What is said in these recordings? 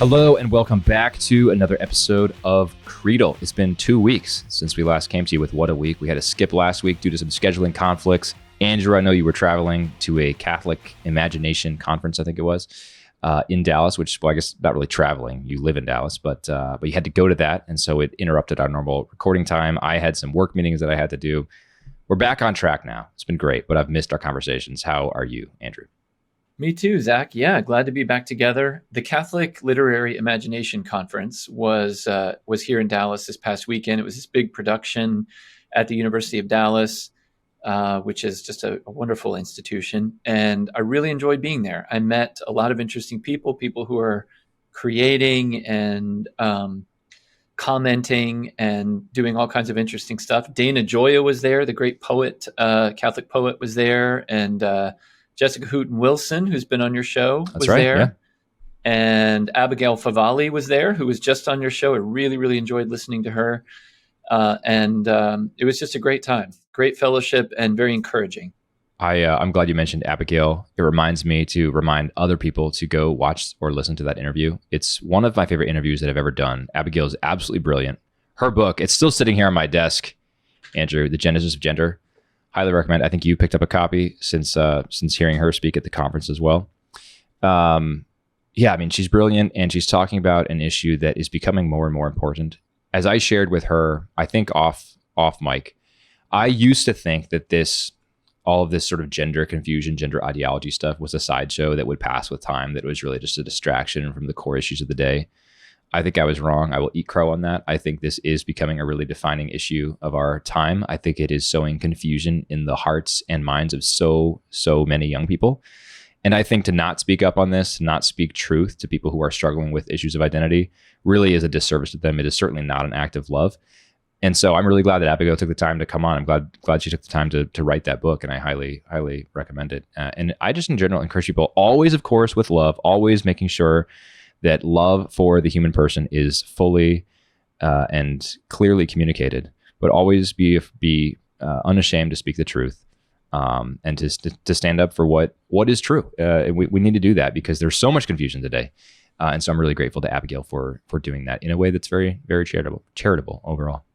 Hello and welcome back to another episode of Creedle. It's been 2 weeks since we last came to you with What a Week. We had to skip last week due to some scheduling conflicts. Andrew, I know you were traveling to a Catholic Imagination conference, I think it was, in Dallas, which, well, I guess not really traveling. You live in Dallas, but you had to go to that, and so it interrupted our normal recording time. I had some work meetings that I had to do. We're back on track now. It's been great, but I've missed our conversations. How are you, Andrew? Me too, Zach. Yeah, glad to be back together. The Catholic Literary Imagination Conference was here in Dallas this past weekend. It was this big production at the University of Dallas, which is just a wonderful institution. And I really enjoyed being there. I met a lot of interesting people who are creating and commenting and doing all kinds of interesting stuff. Dana Gioia was there, the great poet, Catholic poet was there, and Jessica Hooten Wilson, who's been on your show, was there. Yeah. And Abigail Favale was there, who was just on your show. I really, really enjoyed listening to her. And it was just a great time, great fellowship, and very encouraging. I'm glad you mentioned Abigail. It reminds me to remind other people to go watch or listen to that interview. It's one of my favorite interviews that I've ever done. Abigail is absolutely brilliant. Her book, it's still sitting here on my desk, Andrew, The Genesis of Gender. Highly recommend. I think you picked up a copy since hearing her speak at the conference as well. I mean, she's brilliant, and she's talking about an issue that is becoming more and more important. As I shared with her, I think off mic, I used to think that all of this sort of gender confusion, gender ideology stuff was a sideshow that would pass with time, that it was really just a distraction from the core issues of the day. I think I was wrong. I will eat crow on that. I think this is becoming a really defining issue of our time. I think it is sowing confusion in the hearts and minds of so many young people. And I think to not speak up on this, to not speak truth to people who are struggling with issues of identity really is a disservice to them. It is certainly not an act of love. And so I'm really glad that Abigail took the time to come on. I'm glad she took the time to write that book, and I highly, highly recommend it. And I just in general encourage people, always, of course, with love, always making sure that love for the human person is fully and clearly communicated, but always be unashamed to speak the truth, and to stand up for what is true. We need to do that because there's so much confusion today. And so I'm really grateful to Abigail for doing that in a way that's very, very charitable overall.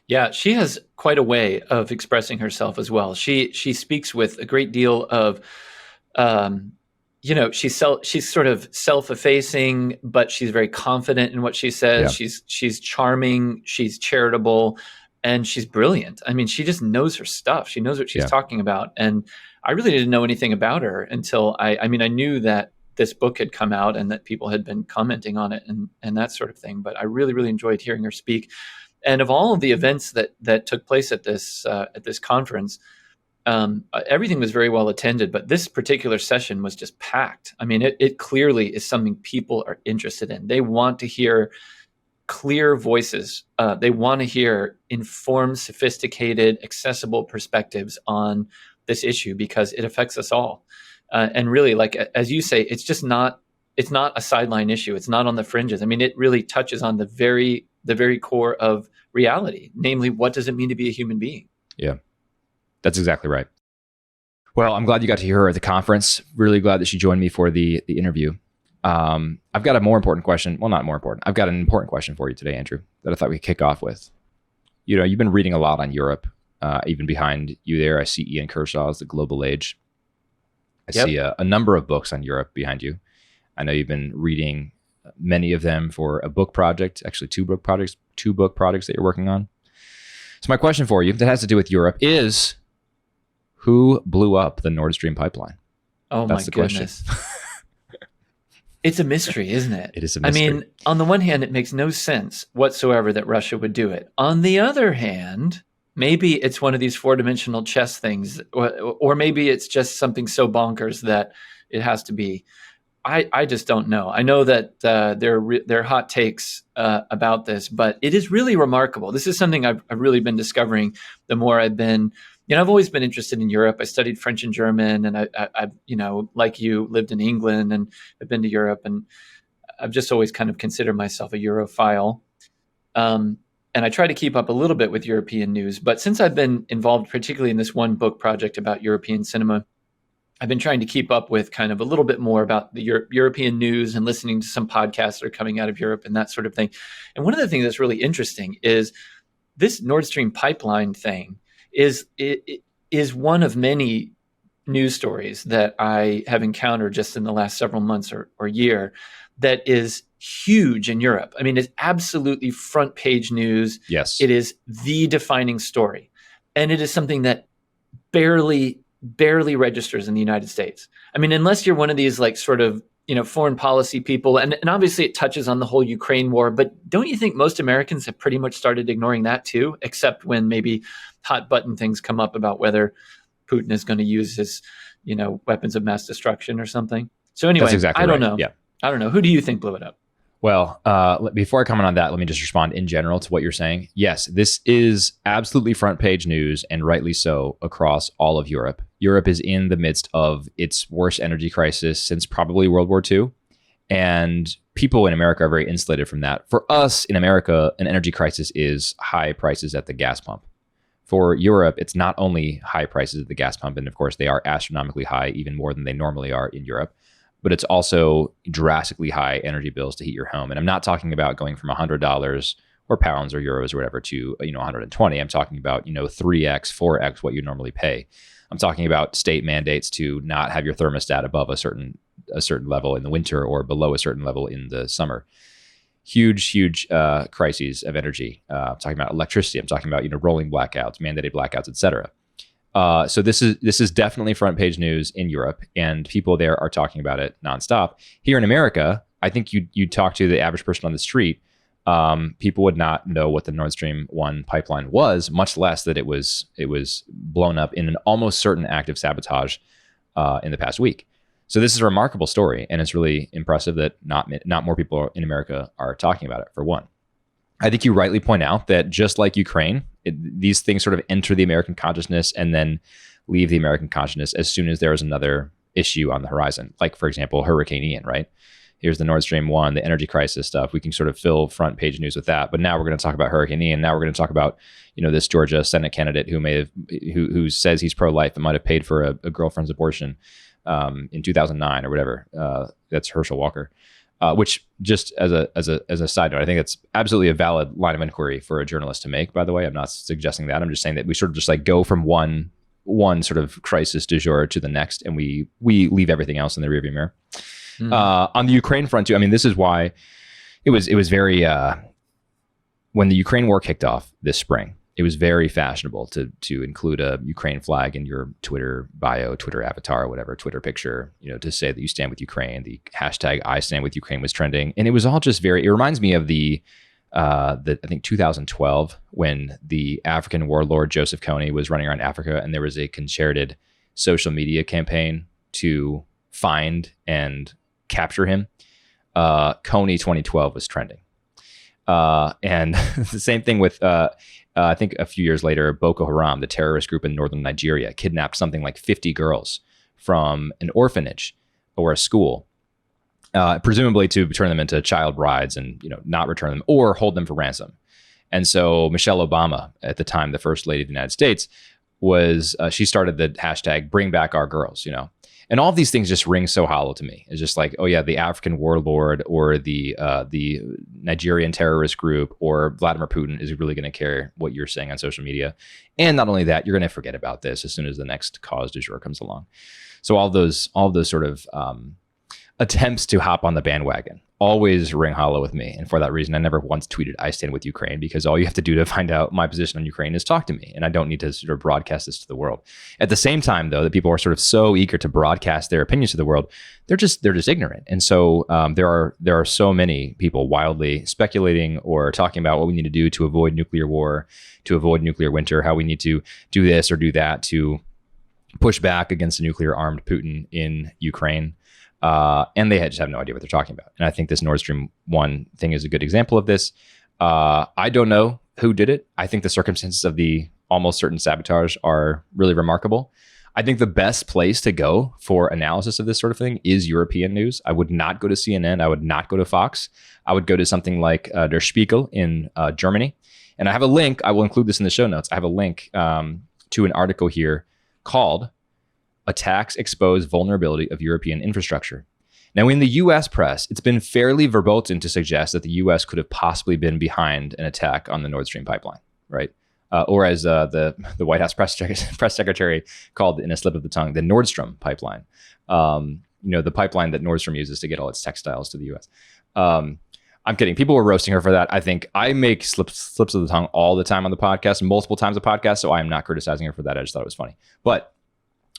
Yeah, she has quite a way of expressing herself as well. She speaks with a great deal of she's sort of self-effacing, but she's very confident in what she says. Yeah. She's charming, she's charitable, and she's brilliant. I mean, she just knows her stuff. She knows what she's talking about. And I really didn't know anything about her until I knew that this book had come out and that people had been commenting on it and that sort of thing. But I really, really enjoyed hearing her speak. And of all of the events that took place at this conference, everything was very well attended, but this particular session was just packed. I mean, it clearly is something people are interested in. They want to hear clear voices. They want to hear informed, sophisticated, accessible perspectives on this issue because it affects us all. And really, like as you say, it's not a sideline issue. It's not on the fringes. I mean, it really touches on the very core of reality, namely, what does it mean to be a human being? Yeah. That's exactly right. Well, I'm glad you got to hear her at the conference. Really glad that she joined me for the interview. I've got a more important question. Well, not more important. I've got an important question for you today, Andrew, that I thought we could kick off with. You know, you've been reading a lot on Europe. Even behind you there, I see Ian Kershaw's The Global Age. I see a number of books on Europe behind you. I know you've been reading many of them for a book project, actually two book projects that you're working on. So my question for you that has to do with Europe is, who blew up the Nord Stream pipeline? Oh, that's my goodness. It's a mystery, isn't it? It is a mystery. I mean, on the one hand, it makes no sense whatsoever that Russia would do it. On the other hand, maybe it's one of these four-dimensional chess things, or maybe it's just something so bonkers that it has to be. I just don't know. I know that there are hot takes about this, but it is really remarkable. This is something I've really been discovering the more I've been. I've always been interested in Europe. I studied French and German, and I've like you, lived in England, and I've been to Europe, and I've just always kind of considered myself a Europhile. And I try to keep up a little bit with European news. But since I've been involved, particularly in this one book project about European cinema, I've been trying to keep up with kind of a little bit more about the European news and listening to some podcasts that are coming out of Europe and that sort of thing. And one of the things that's really interesting is this Nord Stream pipeline thing is one of many news stories that I have encountered just in the last several months or year that is huge in Europe. I mean, it's absolutely front page news. Yes. It is the defining story. And it is something that barely registers in the United States. I mean, unless you're one of these like sort of, foreign policy people, and obviously it touches on the whole Ukraine war, but don't you think most Americans have pretty much started ignoring that too, except when maybe hot button things come up about whether Putin is going to use his, weapons of mass destruction or something. So anyway, that's exactly I don't right. know. Yeah. I don't know. Who do you think blew it up? Well, before I comment on that, let me just respond in general to what you're saying. Yes, this is absolutely front page news, and rightly so, across all of Europe. Europe is in the midst of its worst energy crisis since probably World War II. And people in America are very insulated from that. For us in America, an energy crisis is high prices at the gas pump. For Europe, it's not only high prices at the gas pump, and of course they are astronomically high, even more than they normally are in Europe, but it's also drastically high energy bills to heat your home. And I'm not talking about going from $100 or pounds or euros or whatever to 120. I'm talking about 3x, 4x what you normally pay. I'm talking about state mandates to not have your thermostat above a certain level in the winter or below a certain level in the summer. Huge crises of energy. I'm talking about electricity. I'm talking about rolling blackouts, mandated blackouts, etc. So this is definitely front page news in Europe, and people there are talking about it nonstop. Here in America, I think you talk to the average person on the street, people would not know what the Nord Stream 1 pipeline was, much less that it was blown up in an almost certain act of sabotage in the past week. So this is a remarkable story, and it's really impressive that not more people in America are talking about it, for one. I think you rightly point out that just like Ukraine, these things sort of enter the American consciousness and then leave the American consciousness as soon as there is another issue on the horizon. Like, for example, Hurricane Ian, right? Here's the Nord Stream 1, the energy crisis stuff. We can sort of fill front page news with that. But now we're going to talk about Hurricane Ian. Now we're going to talk about, this Georgia Senate candidate who says he's pro-life and might have paid for a girlfriend's abortion in 2009 or whatever. That's Herschel Walker. Which, just as a side note, I think that's absolutely a valid line of inquiry for a journalist to make. By the way, I'm not suggesting that. I'm just saying that we sort of just like go from one sort of crisis du jour to the next, and we leave everything else in the rearview mirror. Mm-hmm. On the Ukraine front too, I mean, this is why it was very when the Ukraine war kicked off this spring, it was very fashionable to include a Ukraine flag in your Twitter bio, Twitter avatar, whatever, Twitter picture, to say that you stand with Ukraine. The hashtag I stand with Ukraine was trending. And it was all just it reminds me of the I think 2012, when the African warlord Joseph Kony was running around Africa, and there was a concerted social media campaign to find and capture him. Kony 2012 was trending. And the same thing with, I think a few years later, Boko Haram, the terrorist group in northern Nigeria, kidnapped something like 50 girls from an orphanage or a school, presumably to turn them into child brides and not return them or hold them for ransom. And so Michelle Obama, at the time the first lady of the United States, she started the hashtag Bring Back Our Girls, And all of these things just ring so hollow to me. It's just like, oh yeah, the African warlord or the Nigerian terrorist group or Vladimir Putin is really going to care what you're saying on social media. And not only that, you're going to forget about this as soon as the next cause du jour comes along. So all of those sort of attempts to hop on the bandwagon always ring hollow with me. And for that reason, I never once tweeted I stand with Ukraine, because all you have to do to find out my position on Ukraine is talk to me. And I don't need to sort of broadcast this to the world. At the same time, though, that people are sort of so eager to broadcast their opinions to the world, they're just ignorant. And so there are so many people wildly speculating or talking about what we need to do to avoid nuclear war, to avoid nuclear winter, how we need to do this or do that to push back against a nuclear armed Putin in Ukraine. And they just have no idea what they're talking about. And I think this Nord Stream 1 thing is a good example of this. I don't know who did it. I think the circumstances of the almost certain sabotage are really remarkable. I think the best place to go for analysis of this sort of thing is European news. I would not go to CNN. I would not go to Fox. I would go to something like Der Spiegel in Germany. And I have a link. I will include this in the show notes. I have a link to an article here called attacks expose vulnerability of European infrastructure. Now, in the U.S. press, it's been fairly verboten to suggest that the U.S. could have possibly been behind an attack on the Nord Stream pipeline, right? Or as the White House press secretary called in a slip of the tongue, the Nordstrom pipeline. The pipeline that Nordstrom uses to get all its textiles to the U.S. I'm kidding. People were roasting her for that. I think I make slips of the tongue all the time on the podcast, multiple times a podcast, so I am not criticizing her for that. I just thought it was funny. But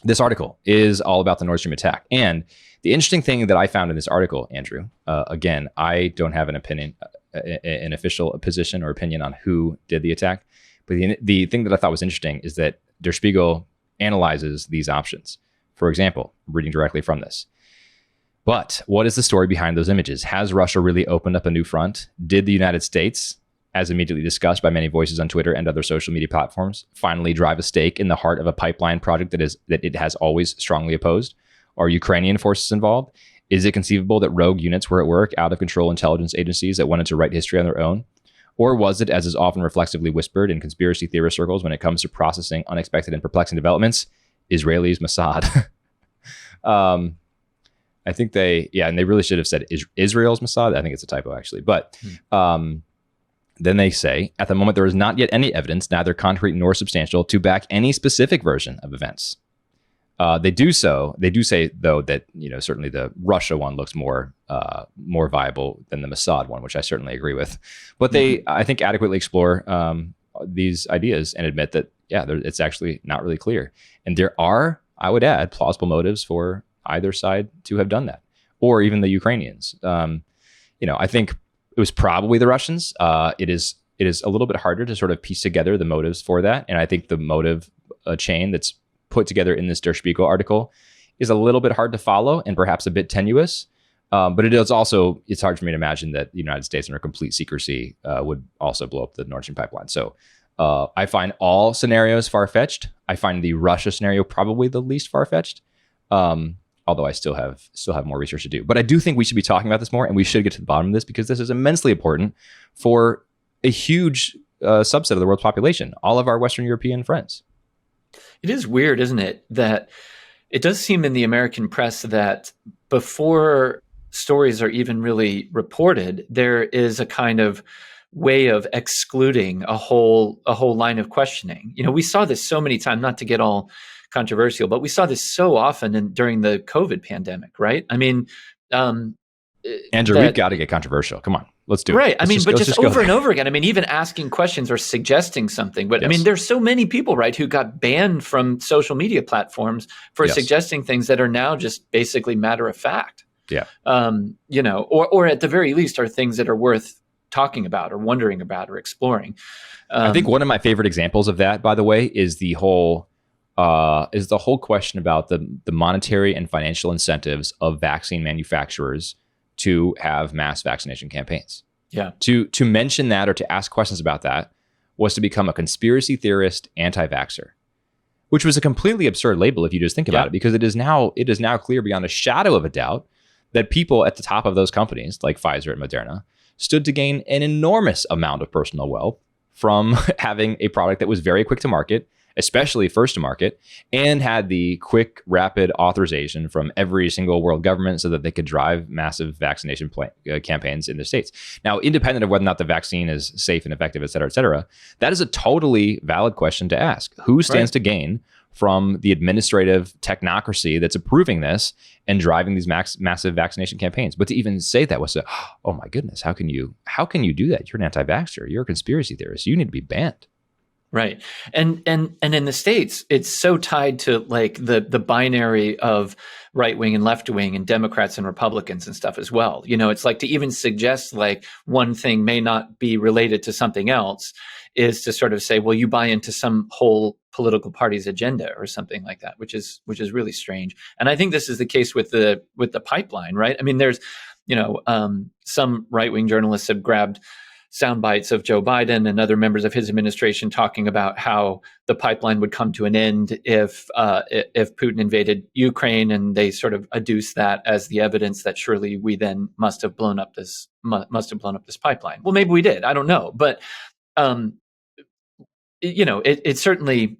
this article is all about the Nord Stream attack. And the interesting thing that I found in this article, Andrew, again, I don't have an opinion, an official position or opinion on who did the attack. But the thing that I thought was interesting is that Der Spiegel analyzes these options. For example, reading directly from this. But what is the story behind those images? Has Russia really opened up a new front? Did the United States, as immediately discussed by many voices on Twitter and other social media platforms, finally drive a stake in the heart of a pipeline project that it has always strongly opposed? Are Ukrainian forces involved? Is it conceivable that rogue units were at work, out of control intelligence agencies that wanted to write history on their own? Or was it, as is often reflexively whispered in conspiracy theorist circles when it comes to processing unexpected and perplexing developments, Israelis Mossad? I think and they really should have said Israel's Mossad. I think it's a typo, actually. But then they say, at the moment, there is not yet any evidence, neither concrete nor substantial, to back any specific version of events. They do say, though, that certainly the Russia one looks more viable than the Mossad one, which I certainly agree with. But they, I think, adequately explore these ideas and admit that, it's actually not really clear. And there are, I would add, plausible motives for either side to have done that, or even the Ukrainians. I think it was probably the Russians. It is a little bit harder to sort of piece together the motives for that. And I think the motive chain that's put together in this Der Spiegel article is a little bit hard to follow and perhaps a bit tenuous. But it's hard for me to imagine that the United States, under complete secrecy, would also blow up the Nord Stream pipeline. So I find all scenarios far-fetched. I find the Russia scenario probably the least far-fetched. Although I still have more research to do. But I do think we should be talking about this more, and we should get to the bottom of this, because this is immensely important for a huge subset of the world's population, all of our Western European friends. It is weird, isn't it, that it does seem in the American press that before stories are even really reported, there is a kind of way of excluding a whole line of questioning. We saw this so many times, not to get all controversial, but we saw this so often during the COVID pandemic, right? I mean, Andrew, we've got to get controversial. Come on, let's do it. Right. But just over and over again. Even asking questions or suggesting something. But yes. There's so many people, right, who got banned from social media platforms for suggesting things that are now just basically matter of fact. Yeah. Or at the very least are things that are worth talking about or wondering about or exploring. I think one of my favorite examples of that, by the way, is the whole question about the monetary and financial incentives of vaccine manufacturers to have mass vaccination campaigns. Yeah. To mention that or to ask questions about that was to become a conspiracy theorist anti-vaxxer, which was a completely absurd label if you just think about it, because it is now clear beyond a shadow of a doubt that people at the top of those companies, like Pfizer and Moderna, stood to gain an enormous amount of personal wealth from having a product that was very quick to market, especially first to market, and had the quick, rapid authorization from every single world government so that they could drive massive vaccination campaigns in the States. Now, independent of whether or not the vaccine is safe and effective, et cetera, that is a totally valid question to ask. Who stands to gain from the administrative technocracy that's approving this and driving these massive vaccination campaigns? But to even say that was oh my goodness, how can you do that? You're an anti-vaxxer. You're a conspiracy theorist. You need to be banned. Right. And in the States, it's so tied to like the binary of right wing and left wing and Democrats and Republicans and stuff as well. It's like to even suggest like one thing may not be related to something else is to sort of say, well, you buy into some whole political party's agenda or something like that, which is really strange. And I think this is the case with the pipeline, right? There's, some right wing journalists have grabbed sound bites of Joe Biden and other members of his administration talking about how the pipeline would come to an end if Putin invaded Ukraine, and they sort of adduce that as the evidence that surely we then must have blown up this pipeline. Well, maybe we did. I don't know, but it certainly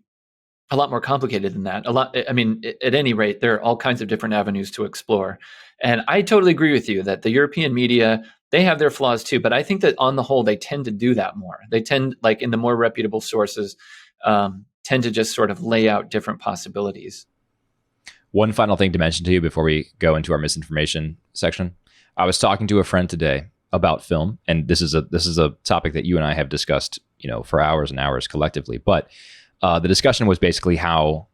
a lot more complicated than that. I mean, at any rate, there are all kinds of different avenues to explore. And I totally agree with you that the European media, they have their flaws too, but I think that on the whole, they tend to do that more. They tend, like in the more reputable sources, tend to just sort of lay out different possibilities. One final thing to mention to you before we go into our misinformation section. I was talking to a friend today about film, and this is a topic that you and I have discussed, for hours and hours collectively. But the discussion was basically how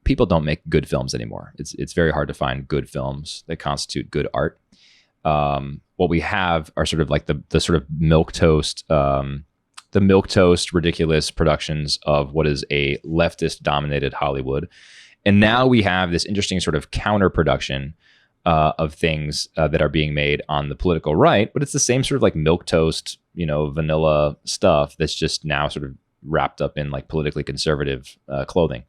people don't make good films anymore. It's very hard to find good films that constitute good art. What we have are sort of like the sort of milquetoast ridiculous productions of what is a leftist dominated Hollywood. And now we have this interesting sort of counter production of things that are being made on the political right, but it's the same sort of like milquetoast, vanilla stuff that's just now sort of wrapped up in like politically conservative clothing.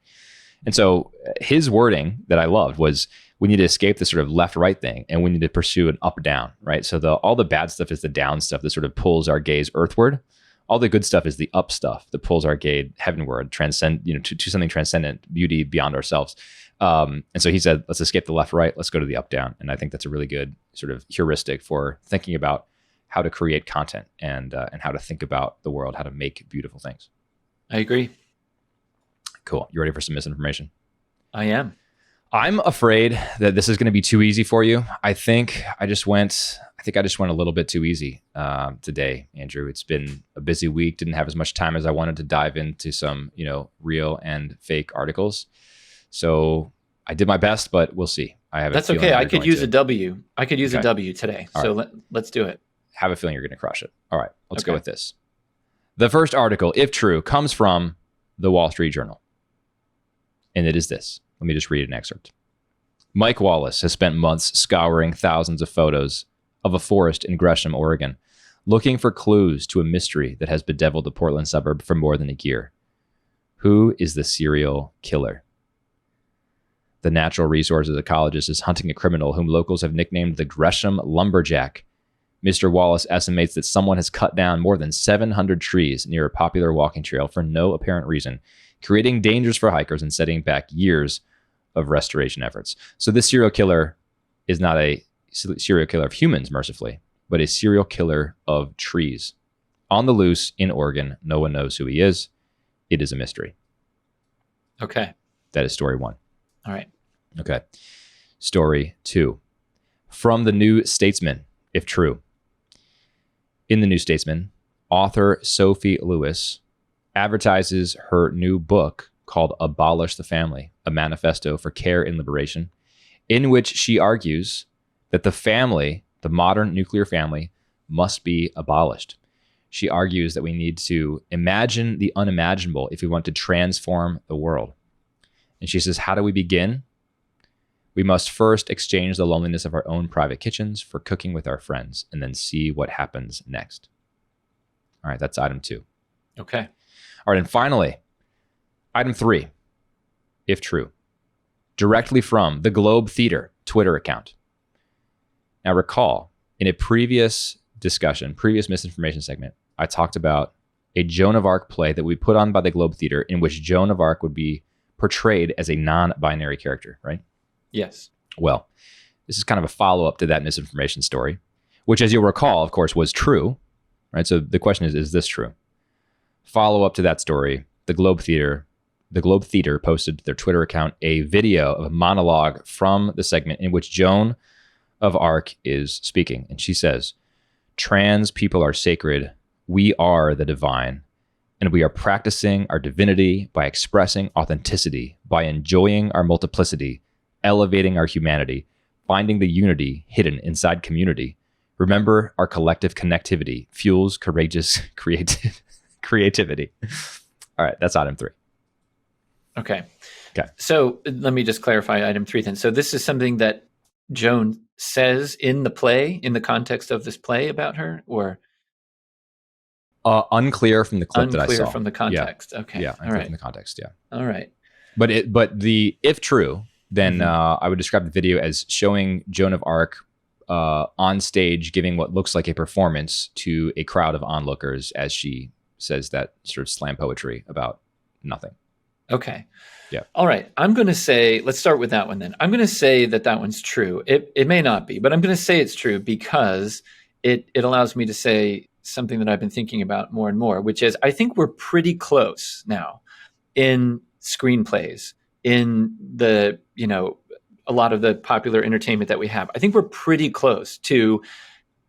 And so his wording that I loved was, we need to escape this sort of left-right thing, and we need to pursue an up-down, right? So all the bad stuff is the down stuff that sort of pulls our gaze earthward. All the good stuff is the up stuff that pulls our gaze heavenward, to something transcendent, beauty beyond ourselves. And so he said, let's escape the left-right, let's go to the up-down. And I think that's a really good sort of heuristic for thinking about how to create content and how to think about the world, how to make beautiful things. I agree. Cool. You ready for some misinformation? I am. I'm afraid that this is going to be too easy for you. I think I just went a little bit too easy today, Andrew. It's been a busy week. Didn't have as much time as I wanted to dive into some, real and fake articles. So I did my best, but we'll see. That's okay. I could use a W. I could use a W today. All so right. let's do it. Have a feeling you're going to crush it. All right, let's go with this. The first article, if true, comes from the Wall Street Journal. And it is this. Let me just read an excerpt. Mike Wallace has spent months scouring thousands of photos of a forest in Gresham, Oregon, looking for clues to a mystery that has bedeviled the Portland suburb for more than a year. Who is the serial killer? The natural resources ecologist is hunting a criminal whom locals have nicknamed the Gresham Lumberjack. Mr. Wallace estimates that someone has cut down more than 700 trees near a popular walking trail for no apparent reason, creating dangers for hikers and setting back years of restoration efforts. So this serial killer is not a serial killer of humans, mercifully, but a serial killer of trees. On the loose in Oregon, no one knows who he is. It is a mystery. Okay. That is story one. All right. Okay. Story two. From the New Statesman, if true. In the New Statesman, author Sophie Lewis advertises her new book called Abolish the Family, a manifesto for care and liberation, in which she argues that the family, the modern nuclear family, must be abolished. She argues that we need to imagine the unimaginable if we want to transform the world. And she says, how do we begin? We must first exchange the loneliness of our own private kitchens for cooking with our friends, and then see what happens next. All right, that's item two. Okay. All right, and finally, item three, if true, directly from the Globe Theater Twitter account. Now recall, in a previous misinformation segment, I talked about a Joan of Arc play that we put on by the Globe Theater in which Joan of Arc would be portrayed as a non-binary character, right? Yes. Well, this is kind of a follow-up to that misinformation story, which, as you'll recall, of course, was true, right? So the question is this true? Follow-up to that story, the Globe Theater posted to their Twitter account a video of a monologue from the segment in which Joan of Arc is speaking. And she says, trans people are sacred. We are the divine. And we are practicing our divinity by expressing authenticity, by enjoying our multiplicity, elevating our humanity, finding the unity hidden inside community. Remember, our collective connectivity fuels courageous creativity. All right, that's item three. Okay. So let me just clarify item three then. So this is something that Joan says in the play, in the context of this play about her, or? Unclear from the clip that I saw. Unclear from the context. Yeah. Okay. Yeah, all right. From the context, yeah. All right. But if true, then I would describe the video as showing Joan of Arc on stage giving what looks like a performance to a crowd of onlookers as she says that sort of slam poetry about nothing. Okay. Yeah. All right. I'm going to say, let's start with that one then. I'm going to say that one's true. It may not be, but I'm going to say it's true because it allows me to say something that I've been thinking about more and more, which is I think we're pretty close now in screenplays, in the, a lot of the popular entertainment that we have. I think we're pretty close to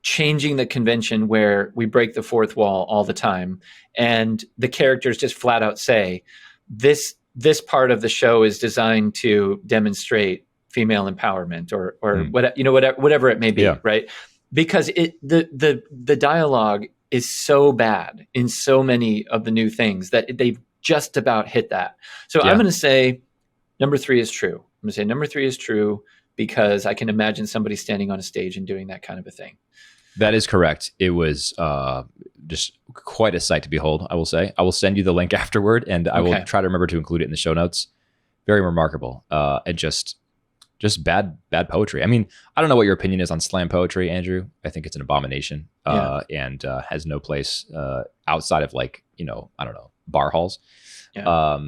changing the convention where we break the fourth wall all the time and the characters just flat out say this part of the show is designed to demonstrate female empowerment or whatever it may be, right? Because the dialogue is so bad in so many of the new things that they've just about hit that. So I'm going to say number 3 is true. I'm going to say number 3 is true because I can imagine somebody standing on a stage and doing that kind of a thing. That is correct. It was just quite a sight to behold, I will say. I will send you the link afterward, and I will try to remember to include it in the show notes. Very remarkable. And just bad poetry. I mean, I don't know what your opinion is on slam poetry, Andrew. I think it's an abomination and has no place outside of I don't know, bar halls. Yeah.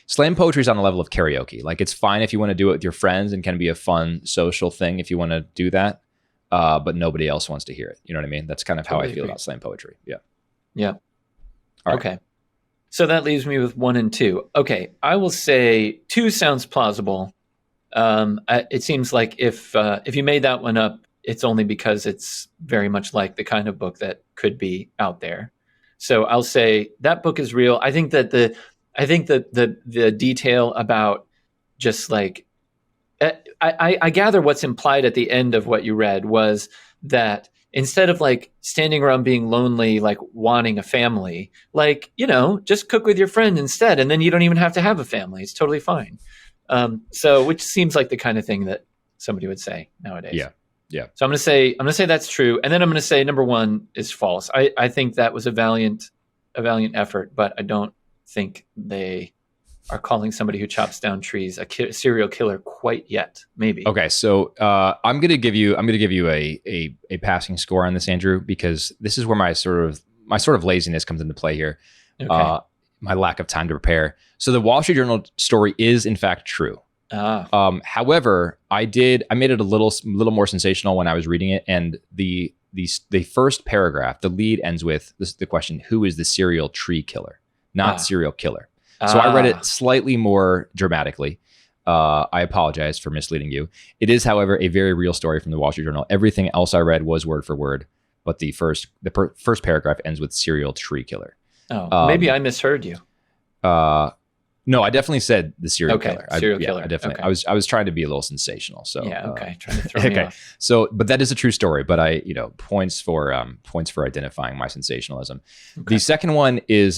Slam poetry is on a level of karaoke. Like, it's fine if you want to do it with your friends and can be a fun social thing if you want to do that. But nobody else wants to hear it. You know what I mean? That's kind of how I feel about slam poetry. Yeah. Yeah. All right. Okay. So that leaves me with 1 and 2. Okay. I will say 2 sounds plausible. It seems like if you made that one up, it's only because it's very much like the kind of book that could be out there. So I'll say that book is real. I think that the detail about just like, I gather what's implied at the end of what you read was that instead of like standing around being lonely, like wanting a family, like, just cook with your friend instead. And then you don't even have to have a family. It's totally fine. So which seems like the kind of thing that somebody would say nowadays. Yeah. Yeah. So I'm going to say that's true. And then I'm going to say number 1 is false. I think that was a valiant effort, but I don't think they are calling somebody who chops down trees a serial killer quite yet. Maybe. Okay, so I'm gonna give you a passing score on this, Andrew, because this is where my sort of laziness comes into play here. Okay. My lack of time to prepare. So the Wall Street Journal story is in fact true. However, I made it a little more sensational when I was reading it, and the first paragraph, the lead ends with the question: who is the serial tree killer? Not serial killer. So I read it slightly more dramatically. I apologize for misleading you. It is, however, a very real story from the Wall Street Journal. Everything else I read was word for word, but the first paragraph ends with serial tree killer. Oh, maybe I misheard you. No, I definitely said the serial killer. Serial killer. I definitely. Okay. I was trying to be a little sensational. So trying to throw me off. So, but that is a true story. But points for identifying my sensationalism. Okay. The second one is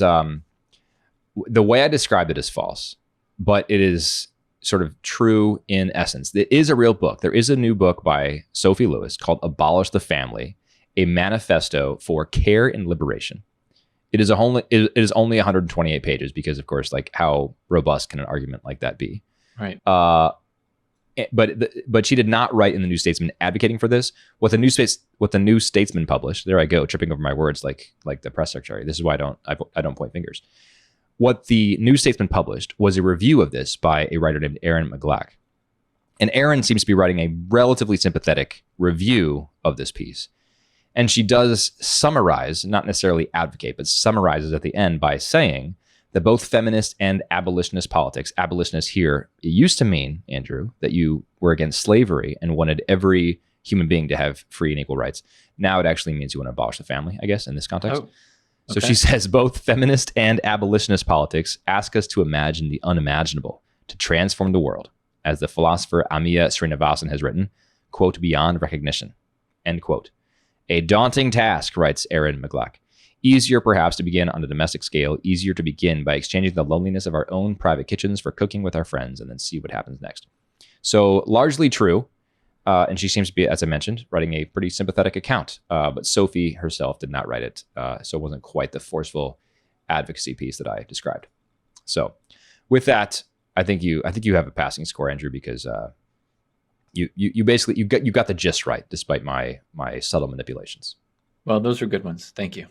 the way I described it is false, but it is sort of true in essence. It is a real book. There is a new book by Sophie Lewis called "Abolish the Family: A Manifesto for Care and Liberation." It is only 128 pages because, of course, like, how robust can an argument like that be? Right. But she did not write in the New Statesman advocating for this. What the New Statesman published, there I go, tripping over my words like the press secretary. This is why I don't point fingers. What the New Statesman published was a review of this by a writer named Erin McGlack. And Erin seems to be writing a relatively sympathetic review of this piece. And she does summarize, not necessarily advocate, but summarizes at the end by saying that both feminist and abolitionist politics, abolitionist here, it used to mean, Andrew, that you were against slavery and wanted every human being to have free and equal rights. Now it actually means you want to abolish the family, I guess, in this context. Oh. So she says both feminist and abolitionist politics ask us to imagine the unimaginable, to transform the world, as the philosopher Amiya Srinivasan has written, quote, beyond recognition, end quote. A daunting task, writes Erin McGlack. Easier perhaps to begin on a domestic scale, easier to begin by exchanging the loneliness of our own private kitchens for cooking with our friends and then see what happens next. So largely true. And she seems to be, as I mentioned, writing a pretty sympathetic account. But Sophie herself did not write it, so it wasn't quite the forceful advocacy piece that I described. So, with that, I think you have a passing score, Andrew, because you basically you got the gist right, despite my subtle manipulations. Well, those are good ones. Thank you.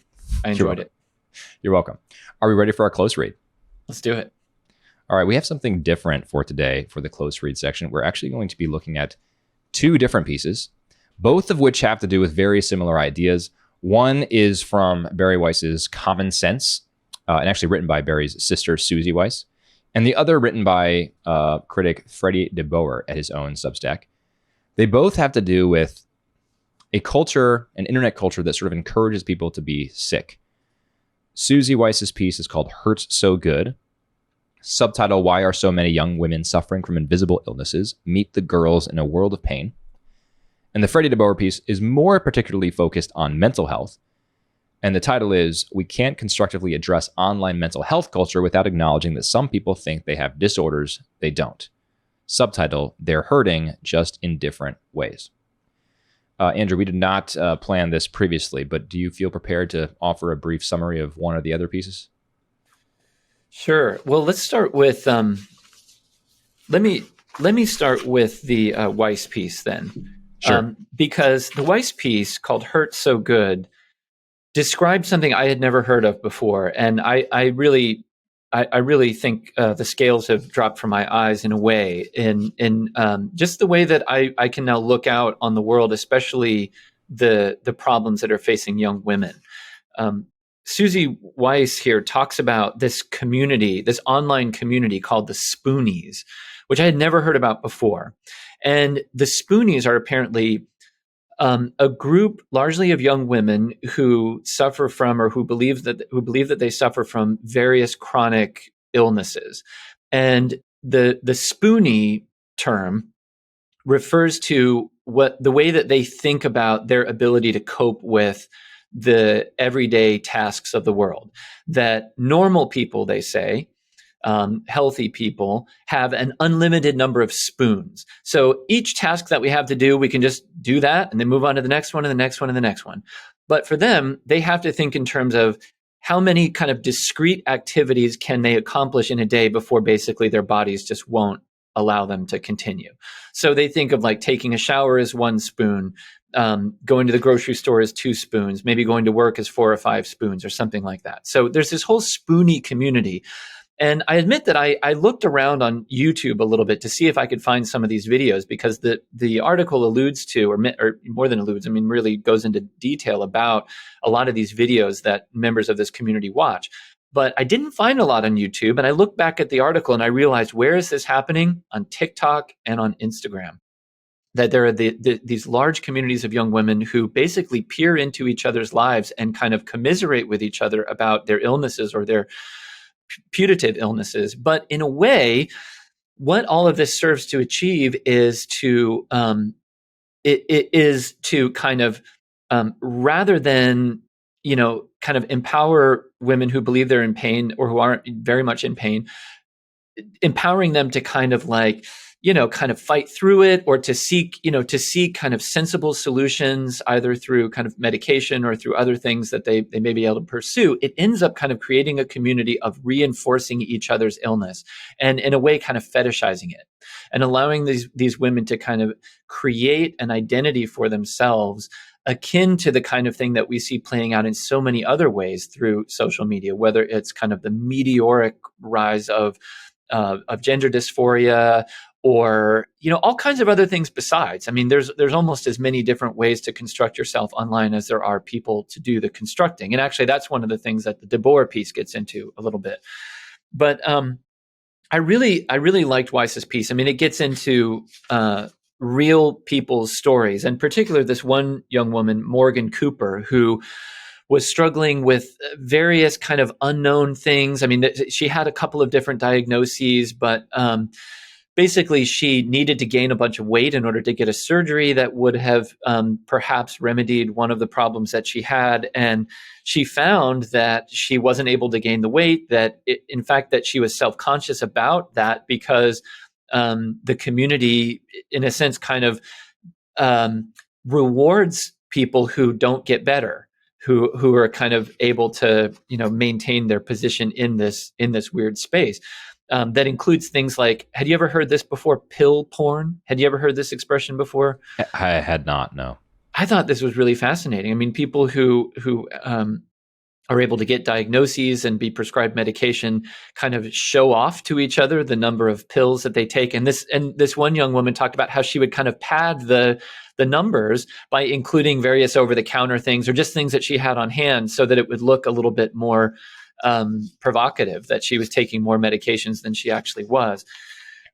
I enjoyed it. You're welcome. Are we ready for our close read? Let's do it. All right, we have something different for today for the close read section. We're actually going to be looking at two different pieces, both of which have to do with very similar ideas. One is from Barry Weiss's Common Sense, and actually written by Barry's sister, Susie Weiss, and the other written by critic Freddie DeBoer at his own Substack. They both have to do with a culture, an internet culture that sort of encourages people to be sick. Susie Weiss's piece is called Hurts So Good. Subtitle, Why Are So Many Young Women Suffering from Invisible Illnesses? Meet the Girls in a World of Pain. And the Freddie DeBoer piece is more particularly focused on mental health. And the title is, We Can't Constructively Address Online Mental Health Culture Without Acknowledging That Some People Think They Have Disorders They Don't. Subtitle, They're Hurting Just in Different Ways. Andrew, we did not plan this previously, but do you feel prepared to offer a brief summary of one or the other pieces? Sure. Well, let's start with let me start with the Weiss piece then, Sure. because the Weiss piece called "Hurt So Good" described something I had never heard of before, and I really think the scales have dropped from my eyes in a way, in just the way that I can now look out on the world, especially the problems that are facing young women. Susie Weiss here talks about this community, this online community called the Spoonies, which I had never heard about before. And the Spoonies are apparently a group largely of young women who suffer from, or who believe that they suffer from various chronic illnesses. And the Spoonie term refers to the way that they think about their ability to cope with the everyday tasks of the world. That normal people, they say, healthy people, have an unlimited number of spoons. So each task that we have to do, we can just do that and then move on to the next one and the next one and the next one. But for them, they have to think in terms of how many kind of discrete activities can they accomplish in a day before basically their bodies just won't allow them to continue. So they think of like taking a shower as 1 spoon, going to the grocery store is 2 spoons, maybe going to work is 4 or 5 spoons or something like that. So there's this whole spoonie community. And I admit that I looked around on YouTube a little bit to see if I could find some of these videos, because the article alludes to, or more than alludes, I mean, really goes into detail about a lot of these videos that members of this community watch. But I didn't find a lot on YouTube. And I looked back at the article and I realized, where is this happening? On TikTok and on Instagram. That there are these large communities of young women who basically peer into each other's lives and kind of commiserate with each other about their illnesses or their putative illnesses. But in a way, what all of this serves to achieve is to it is to kind of rather than kind of empower women who believe they're in pain or who aren't very much in pain, empowering them to kind of like, kind of fight through it, or to seek kind of sensible solutions, either through kind of medication or through other things that they may be able to pursue. It ends up kind of creating a community of reinforcing each other's illness and in a way kind of fetishizing it and allowing these women to kind of create an identity for themselves akin to the kind of thing that we see playing out in so many other ways through social media, whether it's kind of the meteoric rise of gender dysphoria, or all kinds of other things besides. I mean, there's almost as many different ways to construct yourself online as there are people to do the constructing. And actually, that's one of the things that the DeBoer piece gets into a little bit. But I really liked Weiss's piece. I mean, it gets into real people's stories, and particularly this one young woman, Morgan Cooper, who was struggling with various kind of unknown things. I mean, she had a couple of different diagnoses, but basically she needed to gain a bunch of weight in order to get a surgery that would have perhaps remedied one of the problems that she had. And she found that she wasn't able to gain the weight, in fact, that she was self-conscious about that because the community, in a sense, kind of rewards people who don't get better, who are kind of able to, maintain their position in this weird space. That includes things like, had you ever heard this before? Pill porn? Had you ever heard this expression before? I had not, no. I thought this was really fascinating. I mean, people who are able to get diagnoses and be prescribed medication, kind of show off to each other the number of pills that they take. And this one young woman talked about how she would kind of pad the numbers by including various over-the-counter things or just things that she had on hand so that it would look a little bit more provocative, that she was taking more medications than she actually was.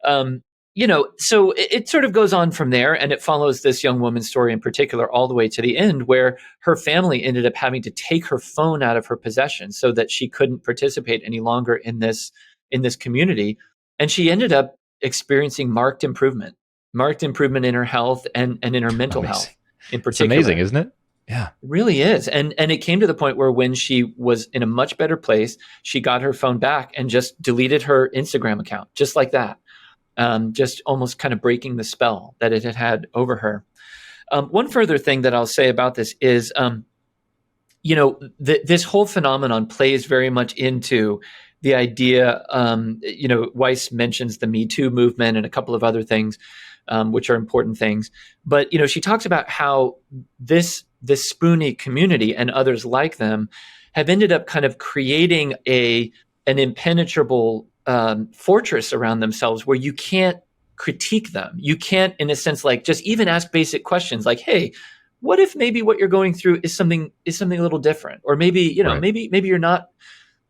So it sort of goes on from there, and it follows this young woman's story in particular all the way to the end, where her family ended up having to take her phone out of her possession so that she couldn't participate any longer in this community. And she ended up experiencing marked improvement in her health and in her mental health in particular. It's amazing, isn't it? Yeah, it really is. And it came to the point where when she was in a much better place, she got her phone back and just deleted her Instagram account, just like that. Just almost kind of breaking the spell that it had over her. One further thing that I'll say about this is, this whole phenomenon plays very much into the idea, Weiss mentions the Me Too movement and a couple of other things, which are important things. But, she talks about how this Spoonie community and others like them have ended up kind of creating an impenetrable fortress around themselves where you can't critique them. You can't, in a sense, like just even ask basic questions like, hey, what if maybe what you're going through is something a little different? Or maybe, right. maybe you're not,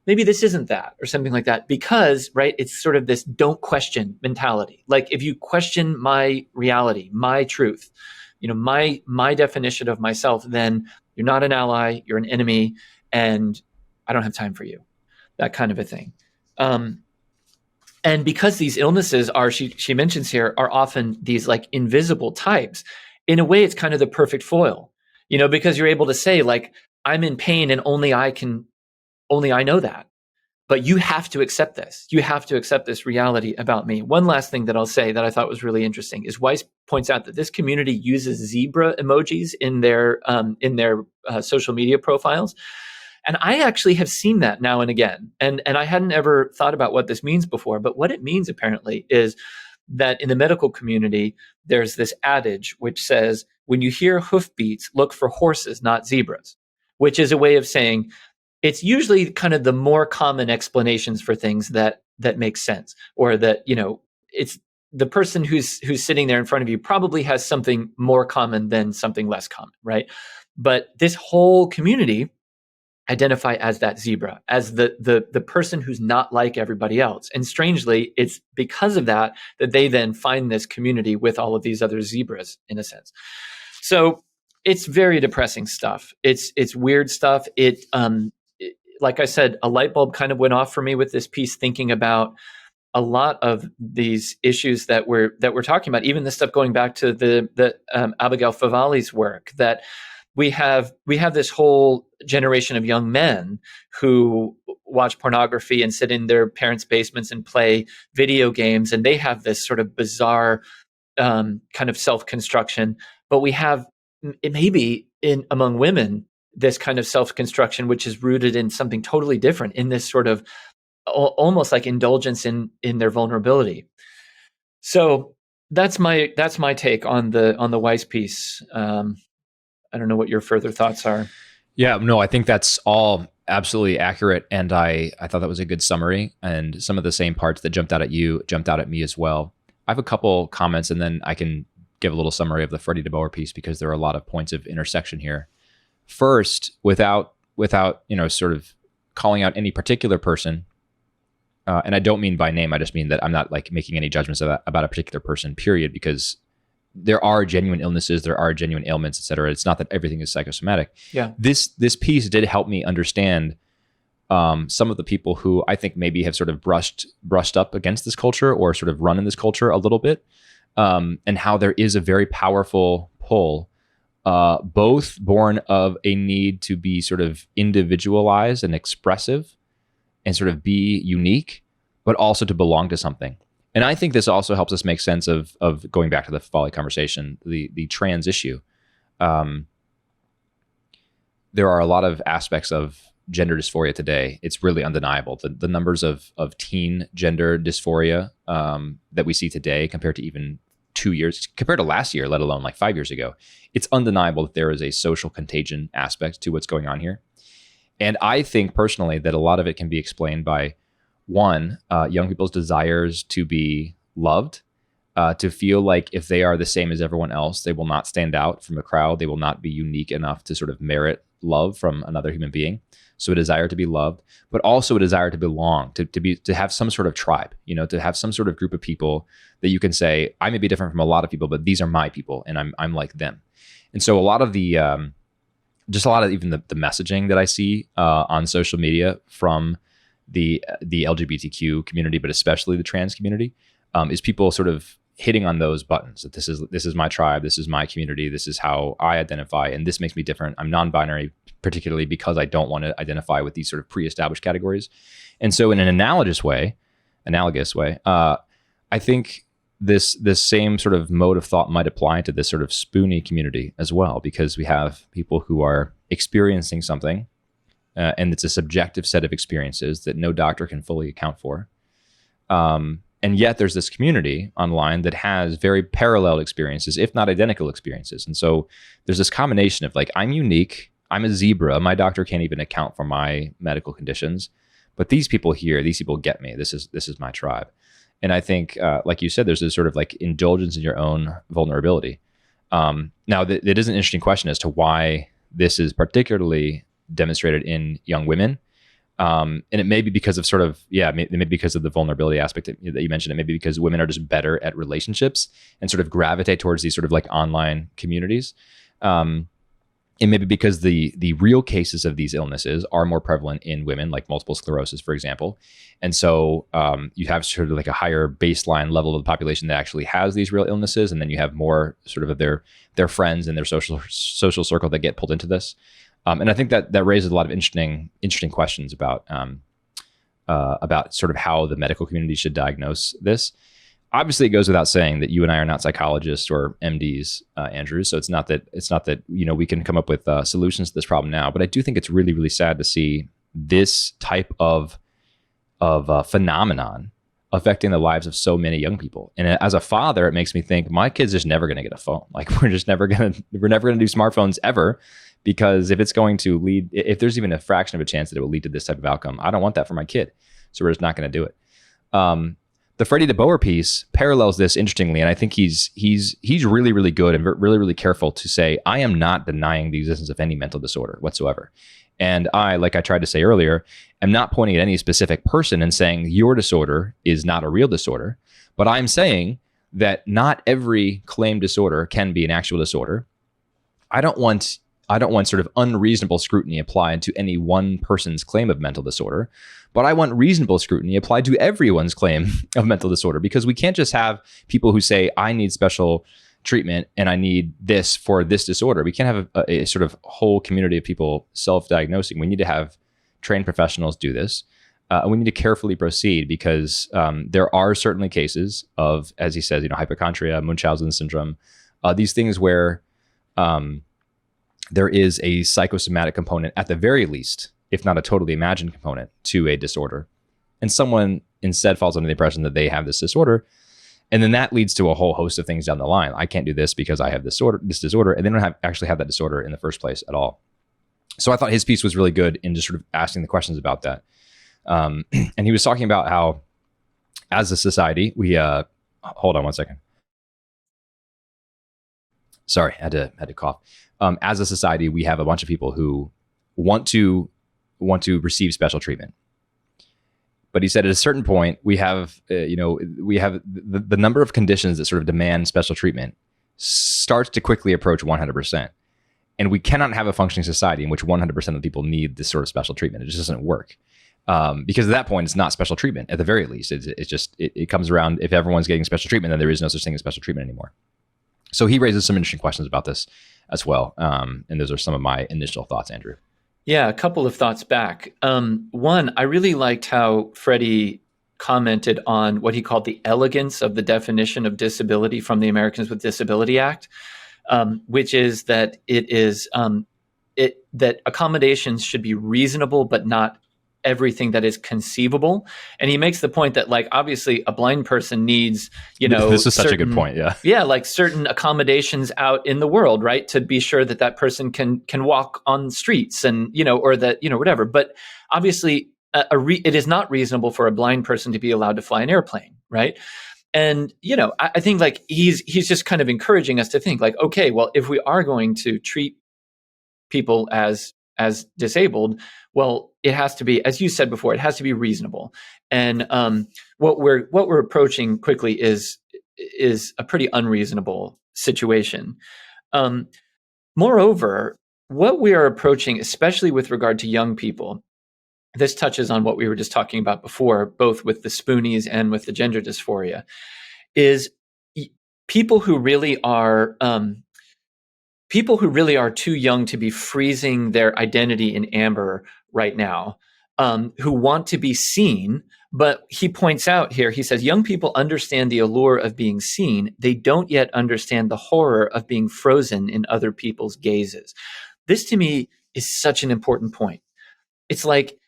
maybe this isn't that or something like that, because, right, it's sort of this don't question mentality. Like if you question my reality, my truth, my definition of myself, then you're not an ally, you're an enemy, and I don't have time for you. That kind of a thing. And because these illnesses are, she mentions here, are often these like invisible types, in a way, it's kind of the perfect foil, because you're able to say like, I'm in pain and only I know that, but you have to accept this. You have to accept this reality about me. One last thing that I'll say that I thought was really interesting is Weiss points out that this community uses zebra emojis in their social media profiles. And I actually have seen that now and again. And I hadn't ever thought about what this means before, but what it means apparently is that in the medical community, there's this adage which says, when you hear hoofbeats, look for horses, not zebras, which is a way of saying it's usually kind of the more common explanations for things that make sense, or that, it's the person who's sitting there in front of you probably has something more common than something less common, right? But this whole community identify as that zebra, as the person who's not like everybody else. And strangely, it's because of that they then find this community with all of these other zebras, in a sense. So it's very depressing stuff. It's weird stuff. Like I said, a light bulb kind of went off for me with this piece, thinking about a lot of these issues that we're talking about, even this stuff going back to the Abigail Favali's work, that we have this whole generation of young men who watch pornography and sit in their parents' basements and play video games, and they have this sort of bizarre kind of self-construction. But we have maybe among women this kind of self-construction, which is rooted in something totally different, in this sort of almost like indulgence in their vulnerability. So that's my take on the Weiss piece. I don't know what your further thoughts are. Yeah, no, I think that's all absolutely accurate. And I thought that was a good summary. And some of the same parts that jumped out at you jumped out at me as well. I have a couple comments, and then I can give a little summary of the Freddie DeBoer piece, because there are a lot of points of intersection here. First, without sort of calling out any particular person, and I don't mean by name, I just mean that I'm not like making any judgments about a particular person, period, because there are genuine illnesses, there are genuine ailments, et cetera. It's not that everything is psychosomatic. Yeah. This piece did help me understand some of the people who I think maybe have sort of brushed up against this culture, or sort of run in this culture a little bit, and how there is a very powerful pull, both born of a need to be sort of individualized and expressive and sort of be unique, but also to belong to something. And I think this also helps us make sense of going back to the Favali conversation, the trans issue. There are a lot of aspects of gender dysphoria today. It's really undeniable. The numbers of teen gender dysphoria that we see today compared to even 2 years, compared to last year, let alone like 5 years ago, it's undeniable that there is a social contagion aspect to what's going on here. And I think personally that a lot of it can be explained by one, young people's desires to be loved, to feel like if they are the same as everyone else, they will not stand out from a crowd. They will not be unique enough to sort of merit love from another human being. So a desire to be loved, but also a desire to belong, to have some sort of tribe, to have some sort of group of people that you can say, I may be different from a lot of people, but these are my people and I'm like them. And so a lot of the, just a lot of even the messaging that I see on social media from the LGBTQ community, but especially the trans community, is people sort of hitting on those buttons that this is my tribe, this is my community, this is how I identify, and this makes me different. I'm non-binary, particularly because I don't want to identify with these sort of pre-established categories. And so in an analogous way, I think this same sort of mode of thought might apply to this sort of spoony community as well, because we have people who are experiencing something, and it's a subjective set of experiences that no doctor can fully account for. And yet there's this community online that has very parallel experiences, if not identical experiences. And so there's this combination of like, I'm unique, I'm a zebra, my doctor can't even account for my medical conditions, but these people here, these people get me. This is my tribe. And I think, like you said, there's this sort of like indulgence in your own vulnerability. Now, it is an interesting question as to why this is particularly demonstrated in young women. And it may be because of it may be because of the vulnerability aspect that you mentioned. It may be because women are just better at relationships and sort of gravitate towards these sort of like online communities. It may be because the real cases of these illnesses are more prevalent in women, like multiple sclerosis, for example. And so you have sort of like a higher baseline level of the population that actually has these real illnesses. And then you have more sort of their friends and their social circle that get pulled into this. And I think that raises a lot of interesting questions about sort of how the medical community should diagnose this. Obviously, it goes without saying that you and I are not psychologists or MDs, Andrew. So it's not that we can come up with solutions to this problem now. But I do think it's really, really sad to see this type of phenomenon affecting the lives of so many young people. And as a father, it makes me think my kid's just never going to get a phone. Like we're never going to do smartphones ever. Because if it's going to lead, if there's even a fraction of a chance that it will lead to this type of outcome, I don't want that for my kid. So we're just not going to do it. The Freddie DeBoer piece parallels this interestingly, and I think he's really, really good and really, really careful to say, I am not denying the existence of any mental disorder whatsoever. And I, like I tried to say earlier, am not pointing at any specific person and saying your disorder is not a real disorder, but I'm saying that not every claimed disorder can be an actual disorder. I don't want sort of unreasonable scrutiny applied to any one person's claim of mental disorder, but I want reasonable scrutiny applied to everyone's claim of mental disorder, because we can't just have people who say, I need special treatment and I need this for this disorder. We can't have a sort of whole community of people self-diagnosing. We need to have trained professionals do this. And we need to carefully proceed because there are certainly cases of, as he says, hypochondria, Munchausen syndrome, these things where there is a psychosomatic component at the very least, if not a totally imagined component to a disorder. And someone instead falls under the impression that they have this disorder. And then that leads to a whole host of things down the line. I can't do this because I have this disorder. And they don't actually have that disorder in the first place at all. So I thought his piece was really good in just sort of asking the questions about that. And he was talking about how as a society, we, hold on one second. Sorry, I had to cough. As a society, we have a bunch of people who want to receive special treatment. But he said at a certain point, we have the number of conditions that sort of demand special treatment starts to quickly approach 100%. And we cannot have a functioning society in which 100% of the people need this sort of special treatment. It just doesn't work. Because at that point, it's not special treatment at the very least. It comes around, if everyone's getting special treatment, then there is no such thing as special treatment anymore. So he raises some interesting questions about this as well. And those are some of my initial thoughts, Andrew. Yeah, a couple of thoughts back. One, I really liked how Freddie commented on what he called the elegance of the definition of disability from the Americans with Disability Act, which is that that accommodations should be reasonable but not everything that is conceivable. And he makes the point that, like, obviously a blind person needs, you know, this is such a good point. Yeah, like certain accommodations out in the world, right, to be sure that that person can walk on streets, and, you know, or that, you know, whatever. But obviously it is not reasonable for a blind person to be allowed to fly an airplane, right? And, you know, I think like he's just kind of encouraging us to think like, okay, well, if we are going to treat people as disabled, well, it has to be, as you said before, it has to be reasonable. And what we're approaching quickly is a pretty unreasonable situation. Moreover, what we are approaching, especially with regard to young people, this touches on what we were just talking about before, both with the spoonies and with the gender dysphoria, is people who really are too young to be freezing their identity in amber right now, who want to be seen. But he points out here, he says, young people understand the allure of being seen. They don't yet understand the horror of being frozen in other people's gazes. This to me is such an important point. It's like,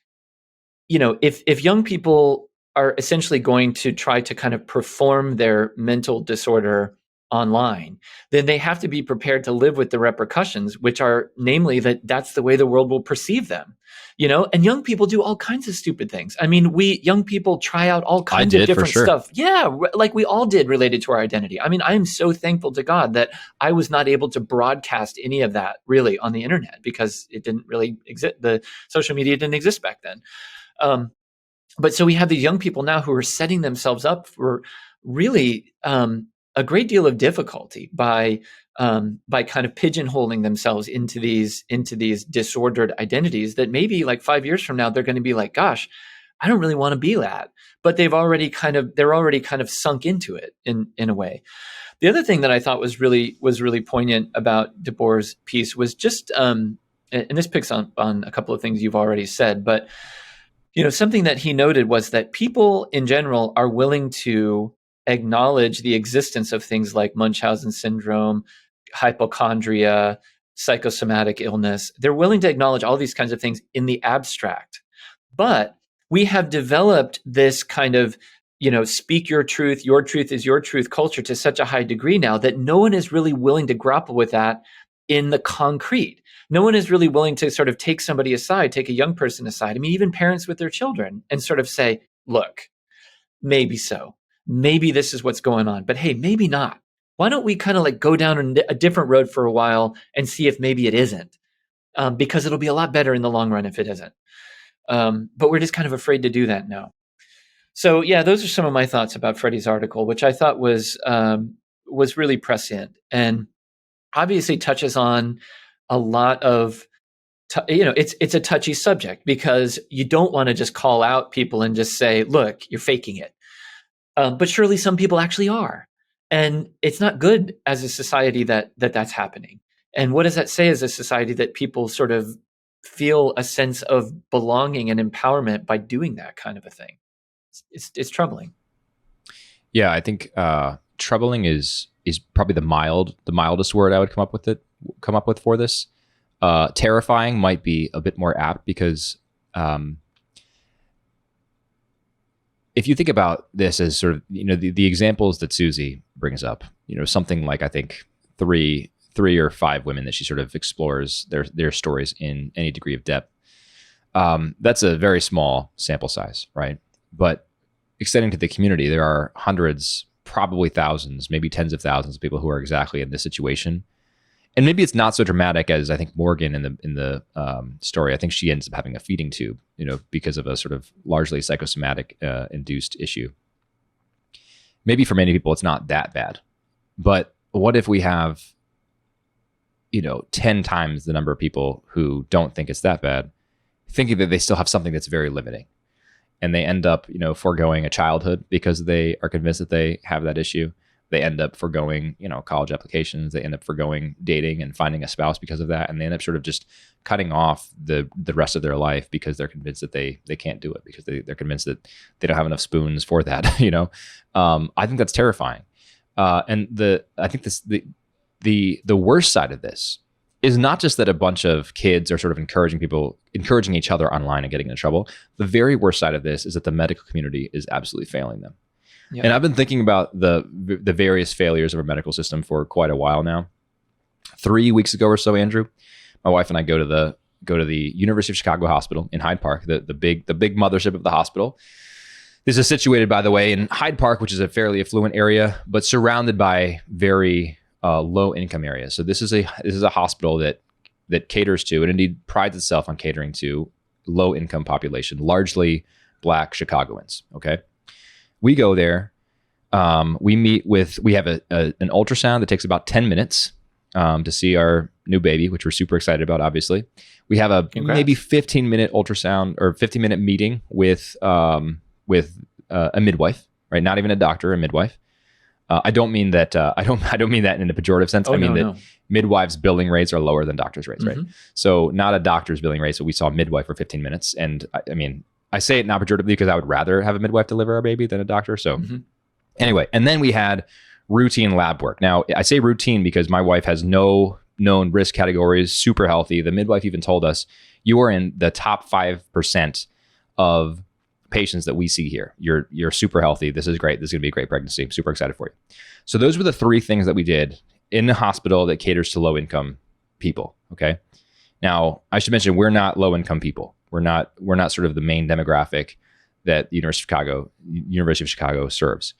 you know, if young people are essentially going to try to kind of perform their mental disorder online, then they have to be prepared to live with the repercussions, which are namely that that's the way the world will perceive them, you know. And young people do all kinds of stupid things. I mean, we young people try out all kinds of different stuff. Yeah, like we all did, related to our identity. I mean, I am so thankful to God that I was not able to broadcast any of that really on the internet, because it didn't really exist. The social media didn't exist back then. But so we have these young people now who are setting themselves up for really a great deal of difficulty by kind of pigeonholing themselves into these disordered identities that maybe like 5 years from now they're going to be like, gosh, I don't really want to be that. But they're already kind of sunk into it in a way. The other thing that I thought was really poignant about DeBoer's piece was just, and this picks on a couple of things you've already said, but you know, something that he noted was that people in general are willing to acknowledge the existence of things like Munchausen syndrome, hypochondria, psychosomatic illness. They're willing to acknowledge all these kinds of things in the abstract. But we have developed this kind of, you know, speak your truth is your truth culture to such a high degree now that no one is really willing to grapple with that in the concrete. No one is really willing to sort of take somebody aside, take a young person aside. I mean, even parents with their children, and sort of say, look, maybe so. Maybe this is what's going on, but hey, maybe not. Why don't we kind of like go down a different road for a while and see if maybe it isn't? Because it'll be a lot better in the long run if it isn't. But we're just kind of afraid to do that now. So yeah, those are some of my thoughts about Freddie's article, which I thought was really prescient and obviously touches on a lot of, it's a touchy subject because you don't want to just call out people and just say, look, you're faking it. But surely some people actually are. And it's not good as a society that's happening. And what does that say as a society, that people sort of feel a sense of belonging and empowerment by doing that kind of a thing? It's troubling. Yeah, I think troubling is probably the mildest word I would come up with for this. Terrifying might be a bit more apt because if you think about this as sort of, you know, the examples that Susie brings up, you know, something like I think three or five women that she sort of explores their stories in any degree of depth. That's a very small sample size, right? But extending to the community, there are hundreds, probably thousands, maybe tens of thousands of people who are exactly in this situation. And maybe it's not so dramatic as I think Morgan in the story. I think she ends up having a feeding tube, you know, because of a sort of largely psychosomatic induced issue. Maybe for many people it's not that bad, but what if we have, you know, 10 times the number of people who don't think it's that bad, thinking that they still have something that's very limiting, and they end up, you know, foregoing a childhood because they are convinced that they have that issue. They end up foregoing, you know, college applications. They end up foregoing dating and finding a spouse because of that. And they end up sort of just cutting off the rest of their life because they're convinced that they can't do it, because they're convinced that they don't have enough spoons for that, you know? I think that's terrifying. And I think the worst side of this is not just that a bunch of kids are sort of encouraging each other online and getting into trouble. The very worst side of this is that the medical community is absolutely failing them. Yeah. And I've been thinking about the various failures of our medical system for quite a while now. 3 weeks ago or so, Andrew, my wife and I go to the University of Chicago Hospital in Hyde Park, the big mothership of the hospital. This is situated, by the way, in Hyde Park, which is a fairly affluent area, but surrounded by very low income areas. So this is a hospital that caters to, and indeed prides itself on catering to, low income population, largely Black Chicagoans. Okay, we go there. We have an ultrasound that takes about 10 minutes to see our new baby, which we're super excited about. Obviously, we have a maybe 15-minute ultrasound or 15-minute meeting with a midwife, right? Not even a doctor, a midwife. I don't mean that. I don't mean that in a pejorative sense. I mean that midwives' billing rates are lower than doctors' rates, right? So not a doctor's billing rate. So we saw a midwife for 15 minutes, and I mean, I say it not pejoratively because I would rather have a midwife deliver our baby than a doctor. So anyway, and then we had routine lab work. Now I say routine because my wife has no known risk categories, super healthy. The midwife even told us, you are in the top 5% of patients that we see here. You're super healthy. This is great. This is going to be a great pregnancy. I'm super excited for you. So those were the 3 things that we did in the hospital that caters to low income people. Okay. Now I should mention, we're not low income people. We're not sort of the main demographic that the University of Chicago serves.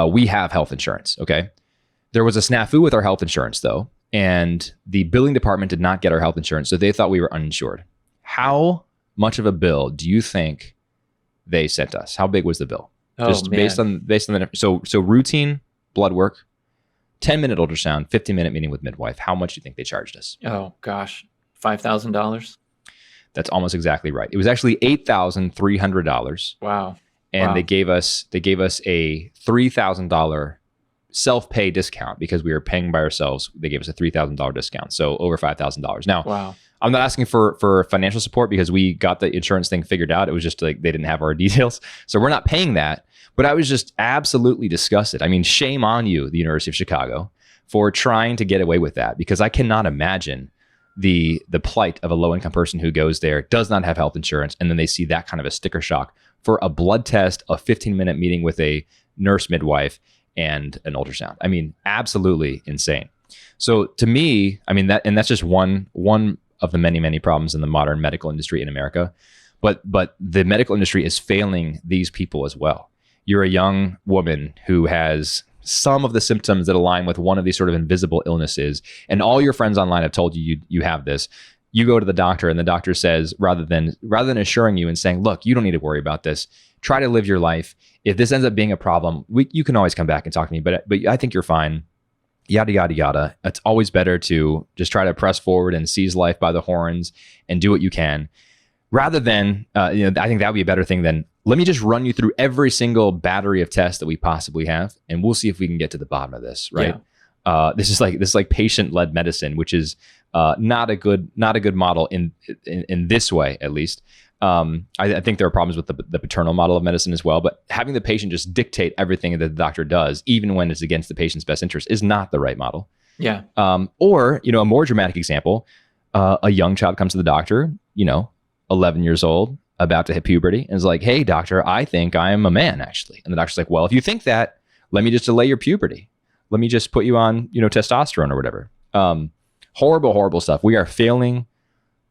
We have health insurance. Okay. There was a snafu with our health insurance though, and the billing department did not get our health insurance. So they thought we were uninsured. How much of a bill do you think they sent us? How big was the bill? Based on the so routine blood work, 10-minute ultrasound, 15-minute meeting with midwife. How much do you think they charged us? Oh gosh, $5,000. That's almost exactly right. It was actually $8,300. Wow. And they gave us a $3,000 self-pay discount because we were paying by ourselves. They gave us a $3,000 discount, so over $5,000. Now, wow. I'm not asking for financial support because we got the insurance thing figured out. It was just like they didn't have our details. So we're not paying that. But I was just absolutely disgusted. I mean, shame on you, the University of Chicago, for trying to get away with that, because I cannot imagine the plight of a low-income person who goes there, does not have health insurance, and then they see that kind of a sticker shock for a blood test, a 15-minute meeting with a nurse midwife, and an ultrasound. I mean, absolutely insane. So to me, I mean, that's just one of the many, many problems in the modern medical industry in America. But the medical industry is failing these people as well. You're a young woman who has some of the symptoms that align with one of these sort of invisible illnesses, and all your friends online have told you have this. You go to the doctor, and the doctor says, rather than assuring you and saying, look, you don't need to worry about this. Try to live your life. If this ends up being a problem, you can always come back and talk to me, but I think you're fine. Yada, yada, yada. It's always better to just try to press forward and seize life by the horns and do what you can, rather than, I think that would be a better thing than, let me just run you through every single battery of tests that we possibly have, and we'll see if we can get to the bottom of this, right? Yeah. This is like patient-led medicine, which is not a good model in this way, at least. I think there are problems with the paternal model of medicine as well, but having the patient just dictate everything that the doctor does, even when it's against the patient's best interest, is not the right model. Yeah. Or, a more dramatic example, a young child comes to the doctor, 11 years old, about to hit puberty, and is like, hey, doctor, I think I'm a man, actually. And the doctor's like, well, if you think that, let me just delay your puberty. Let me just put you on, testosterone or whatever. Horrible, horrible stuff. We are failing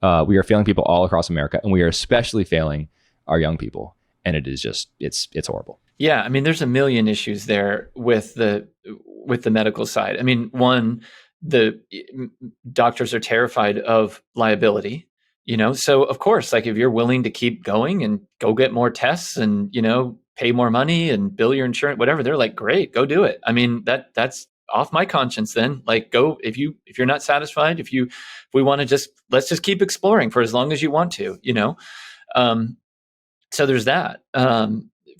people all across America, and we are especially failing our young people. And it is just, it's horrible. Yeah. I mean, there's a million issues there with the medical side. I mean, one, the doctors are terrified of liability, so of course, like if you're willing to keep going and go get more tests and, pay more money and bill your insurance, whatever, they're like, great, go do it. I mean, that's off my conscience then. Like, go, if you're not satisfied, if we want to let's just keep exploring for as long as you want to, so there's that,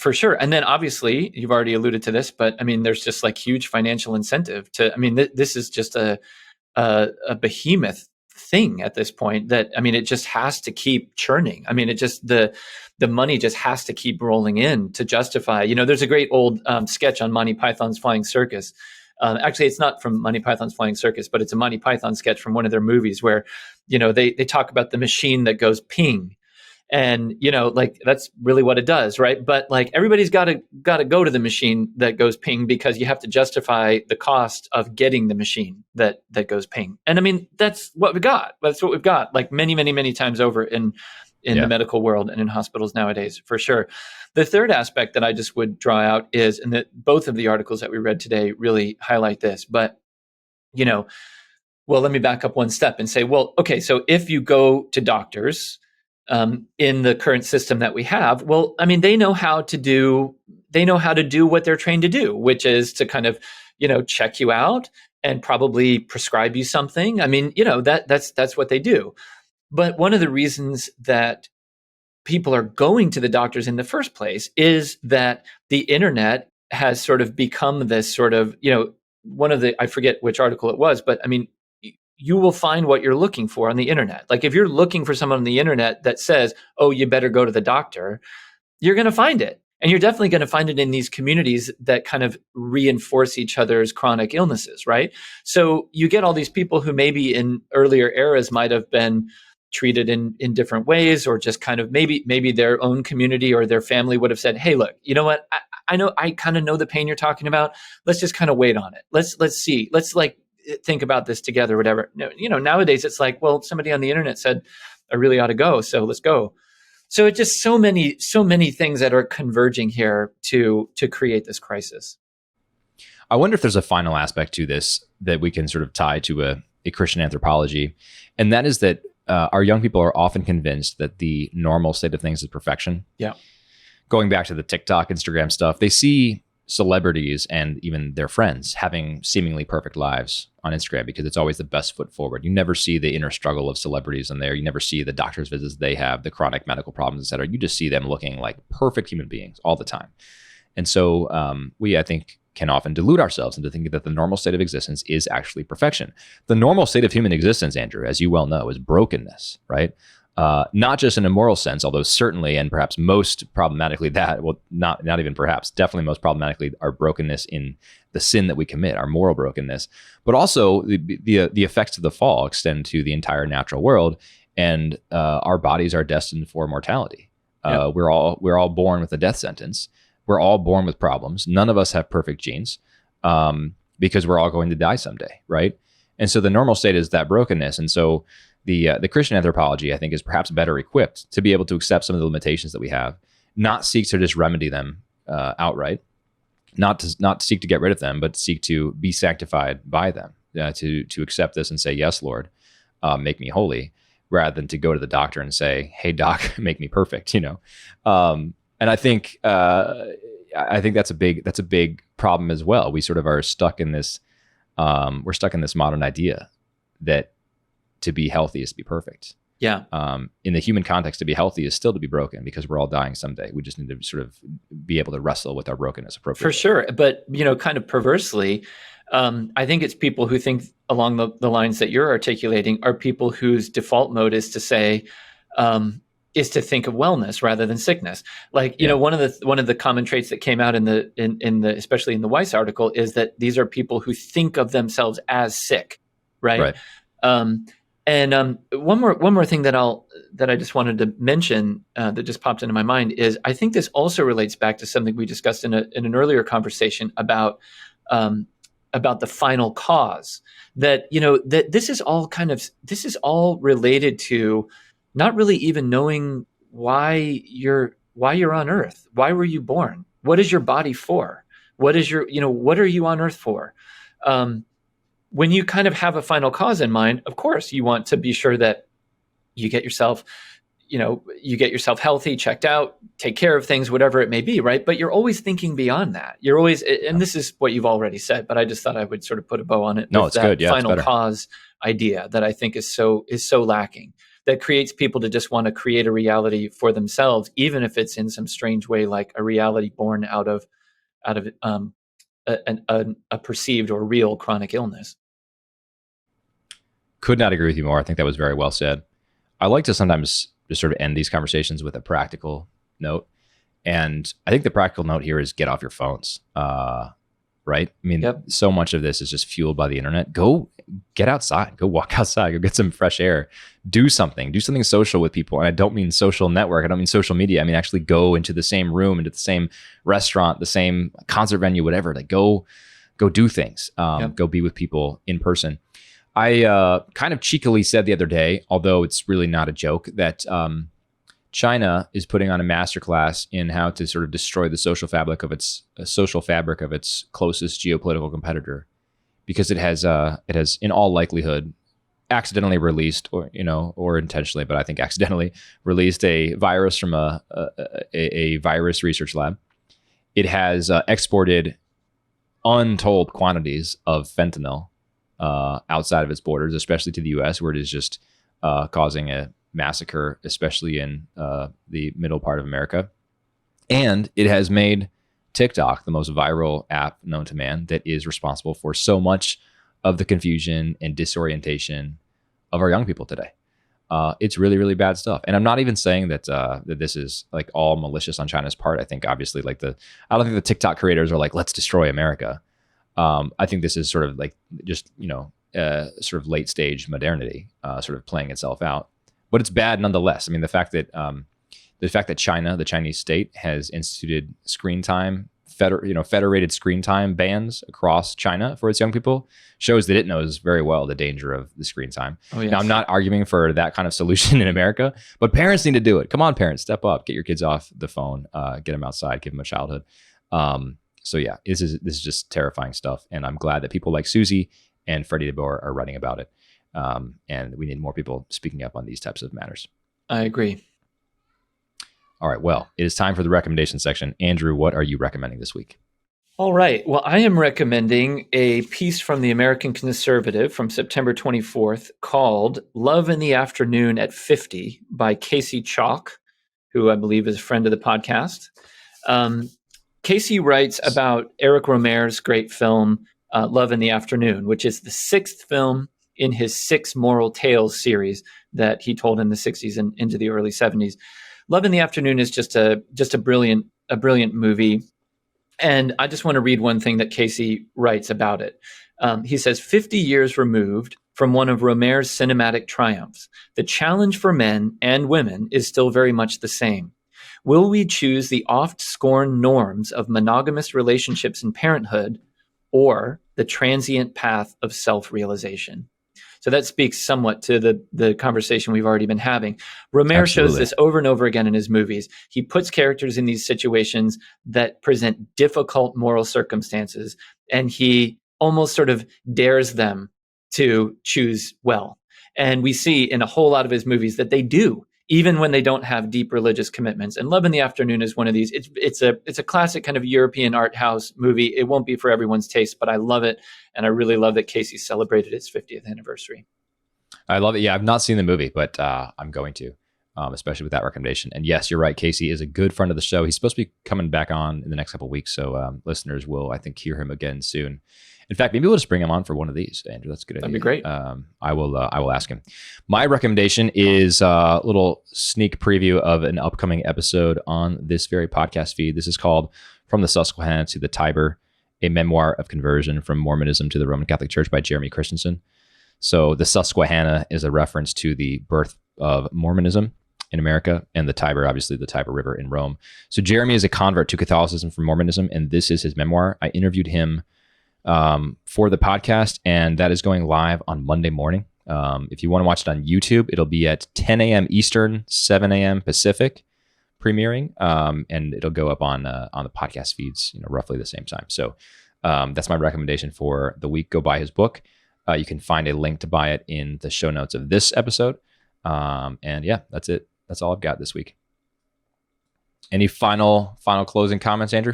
for sure. And then obviously you've already alluded to this, but I mean, there's just like huge financial incentive this is just a behemoth thing at this point that, I mean, it just has to keep churning. I mean, it just, the money just has to keep rolling in to justify, there's a great old sketch on Monty Python's Flying Circus Actually, it's not from Monty Python's Flying Circus, but it's a Monty Python sketch from one of their movies where, they talk about the machine that goes ping. And, like that's really what it does. Right. But like everybody's got to go to the machine that goes ping because you have to justify the cost of getting the machine that goes ping. And I mean, that's what we got. That's what we've got like many, many, many times over in the medical world and in hospitals nowadays, for sure. The third aspect that I just would draw out is, and that both of the articles that we read today really highlight this, but, well, let me back up one step and say, well, okay, so if you go to doctors, in the current system that we have, well, I mean, they know how to do what they're trained to do, which is to kind of, check you out and probably prescribe you something. I mean, that's what they do. But one of the reasons that people are going to the doctors in the first place is that the internet has sort of become this sort of, I forget which article it was, but I mean, you will find what you're looking for on the internet. Like if you're looking for someone on the internet that says, oh, you better go to the doctor, you're going to find it. And you're definitely going to find it in these communities that kind of reinforce each other's chronic illnesses, right? So you get all these people who maybe in earlier eras might have been treated in different ways, or just kind of maybe their own community or their family would have said, hey, look, you know what? I know, I kind of know the pain you're talking about. Let's just kind of wait on it. Let's see. Let's like think about this together, whatever. Nowadays it's like, well, somebody on the internet said I really ought to go, so let's go. So it's just so many things that are converging here to create this crisis. I wonder if there's a final aspect to this that we can sort of tie to a Christian anthropology, and that is that our young people are often convinced that the normal state of things is perfection. Yeah. Going back to the TikTok, Instagram stuff, they see celebrities and even their friends having seemingly perfect lives on Instagram because it's always the best foot forward. You never see the inner struggle of celebrities in there. You never see the doctor's visits they have, the chronic medical problems, et cetera. You just see them looking like perfect human beings all the time. And so we, I think, can often delude ourselves into thinking that the normal state of existence is actually perfection. The normal state of human existence, Andrew, as you well know, is brokenness, right? Not just in a moral sense, although certainly and perhaps most problematically not even perhaps, definitely most problematically our brokenness in the sin that we commit, our moral brokenness, but also the effects of the fall extend to the entire natural world, and our bodies are destined for mortality. Yeah. We're all born with a death sentence. We're all born with problems. None of us have perfect genes because we're all going to die someday, right? And so the normal state is that brokenness, and so the Christian anthropology, I think, is perhaps better equipped to be able to accept some of the limitations that we have, not seek to just remedy them outright, not seek to get rid of them, but seek to be sanctified by them, to accept this and say, yes, Lord, make me holy, rather than to go to the doctor and say, hey, doc, make me perfect, And I think that's a big problem as well. We sort of are stuck in this, we're stuck in this modern idea that to be healthy is to be perfect. Yeah. In the human context, to be healthy is still to be broken because we're all dying someday. We just need to sort of be able to wrestle with our brokenness appropriately. For sure. But, kind of perversely, I think it's people who think along the lines that you're articulating are people whose default mode is to say, is to think of wellness rather than sickness. Like, one of the common traits that came out in the especially in the Weiss article is that these are people who think of themselves as sick. Right. And one more thing that I just wanted to mention that just popped into my mind is I think this also relates back to something we discussed in an earlier conversation about the final cause. That that this is all related to not really even knowing why you're on Earth. Why were you born? What is your body for? What is what are you on Earth for? When you kind of have a final cause in mind, of course, you want to be sure that you get yourself healthy, checked out, take care of things, whatever it may be, right? But you're always thinking beyond that. You're always, and this is what you've already said, but I just thought I would sort of put a bow on it. No, it's good. Yeah, final cause idea that I think is so lacking. That creates people to just want to create a reality for themselves, even if it's in some strange way, like a reality born out of a perceived or real chronic illness. Could not agree with you more. I think that was very well said. I like to sometimes just sort of end these conversations with a practical note. And I think the practical note here is get off your phones. right? I mean, Yep. so much of this is just fueled by the internet. Go get outside, go walk outside, go get some fresh air, do something social with people. And I don't mean social network. I don't mean social media. I mean, actually go into the same room, into the same restaurant, the same concert venue, whatever. Like go do things, go be with people in person. I kind of cheekily said the other day, although it's really not a joke, that China is putting on a masterclass in how to sort of destroy the social fabric of its closest geopolitical competitor, because it has in all likelihood accidentally released, or intentionally, but I think accidentally released a virus from a virus research lab. It has exported untold quantities of fentanyl outside of its borders, especially to the U.S., where it is just causing a massacre, especially in the middle part of America. And it has made TikTok the most viral app known to man, that is responsible for so much of the confusion and disorientation of our young people today. It's really, really bad stuff. And I'm not even saying that that this is like all malicious on China's part. I think obviously I don't think the TikTok creators are like, let's destroy America. I think this is sort of like just, sort of late stage modernity sort of playing itself out. But it's bad nonetheless. I mean, the fact that China, the Chinese state, has instituted screen time, federated screen time bans across China for its young people shows that it knows very well the danger of the screen time. Oh, yes. Now, I'm not arguing for that kind of solution in America, but parents need to do it. Come on, parents, step up, get your kids off the phone, get them outside, give them a childhood. So yeah, this is just terrifying stuff, and I'm glad that people like Susie and Freddie DeBoer are writing about it. And we need more people speaking up on these types of matters. I agree. All right. Well, it is time for the recommendation section. Andrew, what are you recommending this week? All right. Well, I am recommending a piece from the American Conservative from September 24th called Love in the Afternoon at 50 by Casey Chalk, who I believe is a friend of the podcast. Casey writes about Eric Rohmer's great film, Love in the Afternoon, which is the sixth film in his 6 Moral Tales series that he told in the 60s and into the early 70s. Love in the Afternoon is just a brilliant movie. And I just want to read one thing that Casey writes about it. He says, 50 years removed from one of Rohmer's cinematic triumphs, the challenge for men and women is still very much the same. Will we choose the oft-scorned norms of monogamous relationships and parenthood, or the transient path of self-realization? So that speaks somewhat to the conversation we've already been having. Rohmer shows this over and over again in his movies. He puts characters in these situations that present difficult moral circumstances, and he almost sort of dares them to choose well. And we see in a whole lot of his movies that they do, even when they don't have deep religious commitments. And Love in the Afternoon is one of these. It's a classic kind of European art house movie. It won't be for everyone's taste, but I love it. And I really love that Casey celebrated its 50th anniversary. I love it. Yeah, I've not seen the movie, but I'm going to, especially with that recommendation. And yes, you're right. Casey is a good friend of the show. He's supposed to be coming back on in the next couple of weeks. So listeners will, I think, hear him again soon. In fact, maybe we'll just bring him on for one of these, Andrew. That's a good idea. That'd be great. I will ask him. My recommendation is a little sneak preview of an upcoming episode on this very podcast feed. This is called From the Susquehanna to the Tiber, a memoir of conversion from Mormonism to the Roman Catholic Church by Jeremy Christensen. So the Susquehanna is a reference to the birth of Mormonism in America, and the Tiber, obviously the Tiber River in Rome. So Jeremy is a convert to Catholicism from Mormonism, and this is his memoir. I interviewed him for the podcast, and that is going live on Monday morning. If you want to watch it on YouTube, it'll be at 10 a.m. Eastern, 7 a.m. Pacific, premiering, and it'll go up on the podcast feeds, roughly the same time. So that's my recommendation for the week. Go buy his book. You can find a link to buy it in the show notes of this episode. And yeah, that's it. That's all I've got this week. Any final closing comments, Andrew?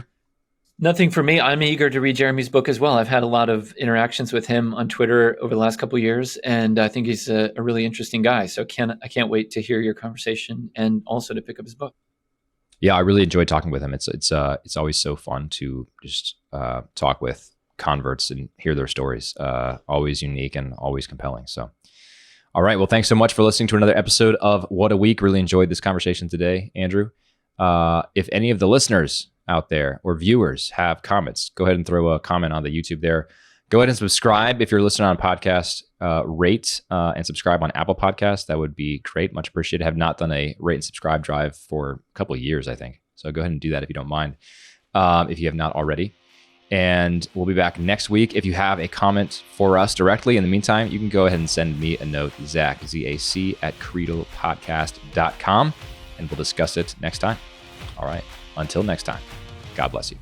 Nothing for me. I'm eager to read Jeremy's book as well. I've had a lot of interactions with him on Twitter over the last couple of years, and I think he's a really interesting guy. So I can't wait to hear your conversation and also to pick up his book. Yeah, I really enjoyed talking with him. It's always so fun to just talk with converts and hear their stories. Always unique and always compelling. So, all right. Well, thanks so much for listening to another episode of What a Week. Really enjoyed this conversation today, Andrew. If any of the listeners out there or viewers have comments, go ahead and throw a comment on the YouTube there. Go ahead and subscribe if you're listening on podcast. Rate and subscribe on Apple Podcasts. That would be great. Much appreciated. I have not done a rate and subscribe drive for a couple of years, I think. So go ahead and do that if you don't mind, if you have not already. And we'll be back next week. If you have a comment for us directly, in the meantime, you can go ahead and send me a note, Zach, Z-A-C, @creedlepodcast.com, and we'll discuss it next time. All right. Until next time, God bless you.